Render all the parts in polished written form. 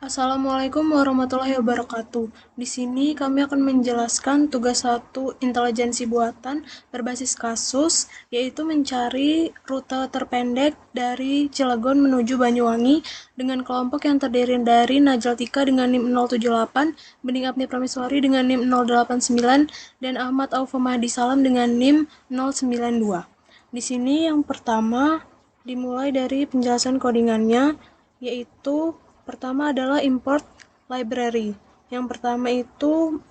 Assalamualaikum warahmatullahi wabarakatuh. Di sini kami akan menjelaskan tugas 1 intelijensi buatan berbasis kasus, yaitu mencari rute terpendek dari Cilegon menuju Banyuwangi dengan kelompok yang terdiri dari Najla Tika dengan NIM 078, Bening Apni Prameswari dengan NIM 089, dan Ahmad Aufa Mahdi Salam dengan NIM 092. Di sini yang pertama dimulai dari penjelasan codingannya, yaitu pertama adalah import library. Yang pertama itu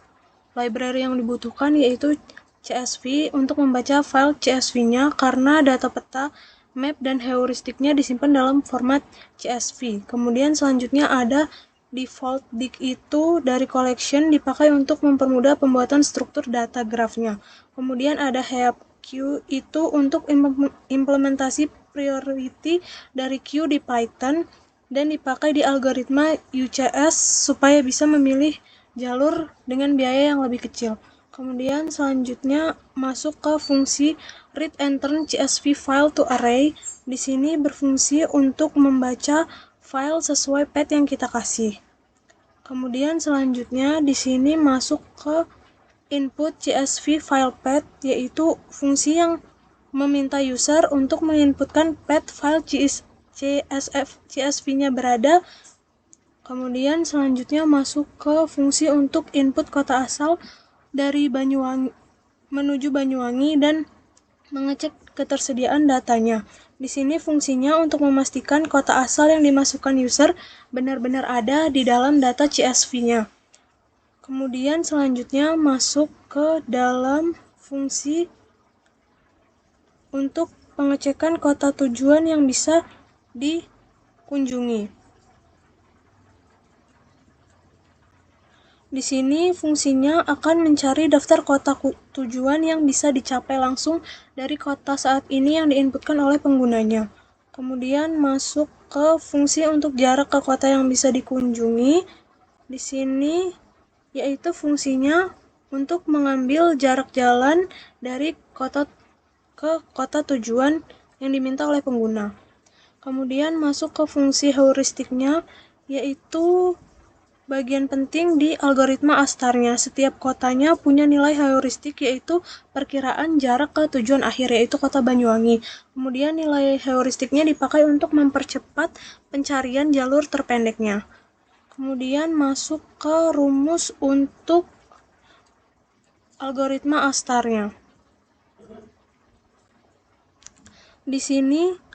library yang dibutuhkan yaitu CSV untuk membaca file CSV-nya karena data peta, map, dan heuristiknya disimpan dalam format CSV. Kemudian selanjutnya ada default dig itu dari collection dipakai untuk mempermudah pembuatan struktur data grafnya. Kemudian ada heap queue itu untuk implementasi priority dari queue di Python dan dipakai di algoritma UCS supaya bisa memilih jalur dengan biaya yang lebih kecil. Kemudian selanjutnya masuk ke fungsi read and turn CSV file to array. Di sini berfungsi untuk membaca file sesuai path yang kita kasih. Kemudian selanjutnya di sini masuk ke input CSV file path, yaitu fungsi yang meminta user untuk menginputkan path file CSV-nya berada. Kemudian selanjutnya masuk ke fungsi untuk input kota asal dari Banyuwangi menuju Banyuwangi dan mengecek ketersediaan datanya. Di sini fungsinya untuk memastikan kota asal yang dimasukkan user benar-benar ada di dalam data CSV-nya. Kemudian selanjutnya masuk ke dalam fungsi untuk pengecekan kota tujuan yang bisa dikunjungi. Di sini fungsinya akan mencari daftar kota tujuan yang bisa dicapai langsung dari kota saat ini yang diinputkan oleh penggunanya. Kemudian masuk ke fungsi untuk jarak ke kota yang bisa dikunjungi. Di sini yaitu fungsinya untuk mengambil jarak jalan dari kota ke kota tujuan yang diminta oleh pengguna. Kemudian masuk ke fungsi heuristiknya, yaitu bagian penting di algoritma ASTAR-nya. Setiap kotanya punya nilai heuristik, yaitu perkiraan jarak ke tujuan akhir, yaitu kota Banyuwangi. Kemudian nilai heuristiknya dipakai untuk mempercepat pencarian jalur terpendeknya. Kemudian masuk ke rumus untuk algoritma ASTAR-nya. Di sini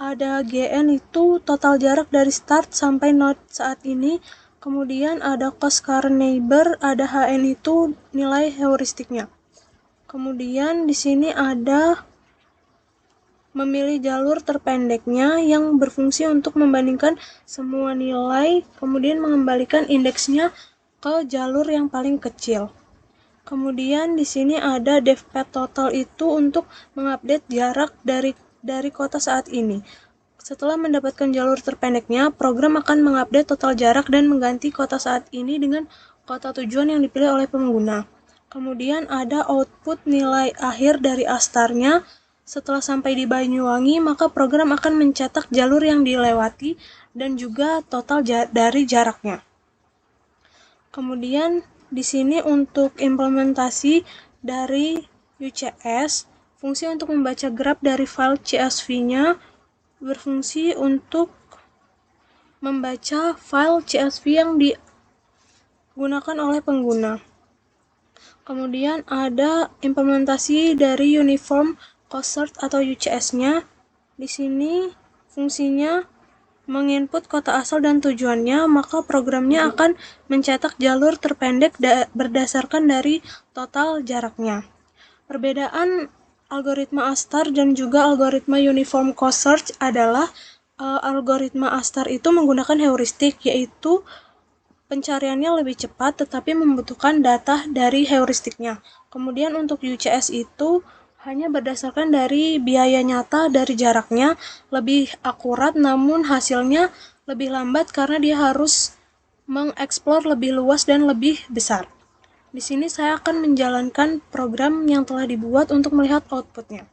ada GN itu total jarak dari start sampai node saat ini. Kemudian ada cost current neighbor, ada HN itu nilai heuristiknya. Kemudian di sini ada memilih jalur terpendeknya yang berfungsi untuk membandingkan semua nilai, kemudian mengembalikan indeksnya ke jalur yang paling kecil. Kemudian di sini ada devpath total itu untuk mengupdate jarak dari kota saat ini. Setelah mendapatkan jalur terpendeknya, program akan mengupdate total jarak dan mengganti kota saat ini dengan kota tujuan yang dipilih oleh pengguna. Kemudian ada output nilai akhir dari ASTAR-nya. Setelah sampai di Banyuwangi, maka program akan mencetak jalur yang dilewati dan juga total dari jaraknya. Kemudian di sini untuk implementasi dari UCS, fungsi untuk membaca graf dari file CSV-nya berfungsi untuk membaca file CSV yang digunakan oleh pengguna. Kemudian ada implementasi dari uniform cost search atau UCS-nya. Di sini fungsinya menginput kota asal dan tujuannya, maka programnya akan mencetak jalur terpendek berdasarkan dari total jaraknya. Perbedaan algoritma ASTAR dan juga algoritma uniform cost search adalah algoritma ASTAR itu menggunakan heuristik, yaitu pencariannya lebih cepat tetapi membutuhkan data dari heuristiknya. Kemudian untuk UCS itu hanya berdasarkan dari biaya nyata dari jaraknya, lebih akurat namun hasilnya lebih lambat karena dia harus mengeksplor lebih luas dan lebih besar. Di sini saya akan menjalankan program yang telah dibuat untuk melihat outputnya.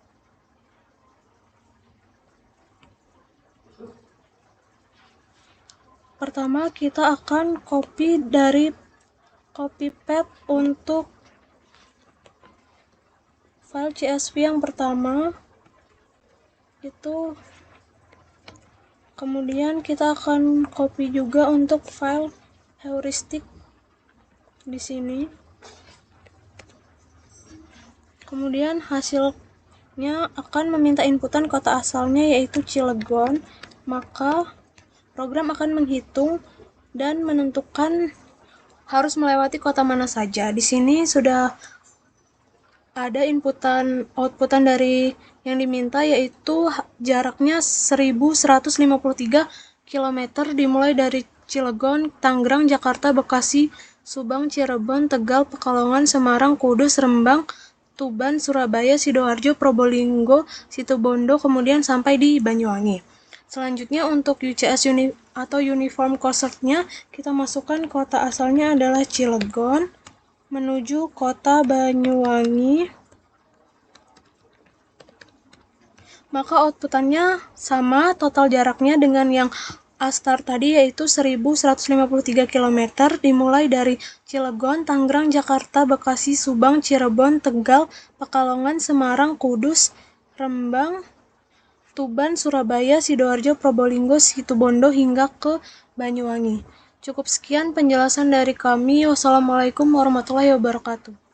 Pertama, kita akan copy path untuk file CSV yang pertama itu, kemudian kita akan copy juga untuk file heuristik di sini. Kemudian hasilnya akan meminta inputan kota asalnya yaitu Cilegon, maka program akan menghitung dan menentukan harus melewati kota mana saja. Di sini sudah ada outputan dari yang diminta, yaitu jaraknya 1153 km dimulai dari Cilegon, Tangerang, Jakarta, Bekasi, Subang, Cirebon, Tegal, Pekalongan, Semarang, Kudus, Rembang, Tuban, Surabaya, Sidoarjo, Probolinggo, Situbondo, kemudian sampai di Banyuwangi. Selanjutnya untuk UCS atau Uniform Course-nya, kita masukkan kota asalnya adalah Cilegon menuju kota Banyuwangi. Maka outputannya sama total jaraknya dengan yang A-star tadi, yaitu 1153 km dimulai dari Cilegon, Tangerang, Jakarta, Bekasi, Subang, Cirebon, Tegal, Pekalongan, Semarang, Kudus, Rembang, Tuban, Surabaya, Sidoarjo, Probolinggo, Situbondo hingga ke Banyuwangi. Cukup sekian penjelasan dari kami. Wassalamualaikum warahmatullahi wabarakatuh.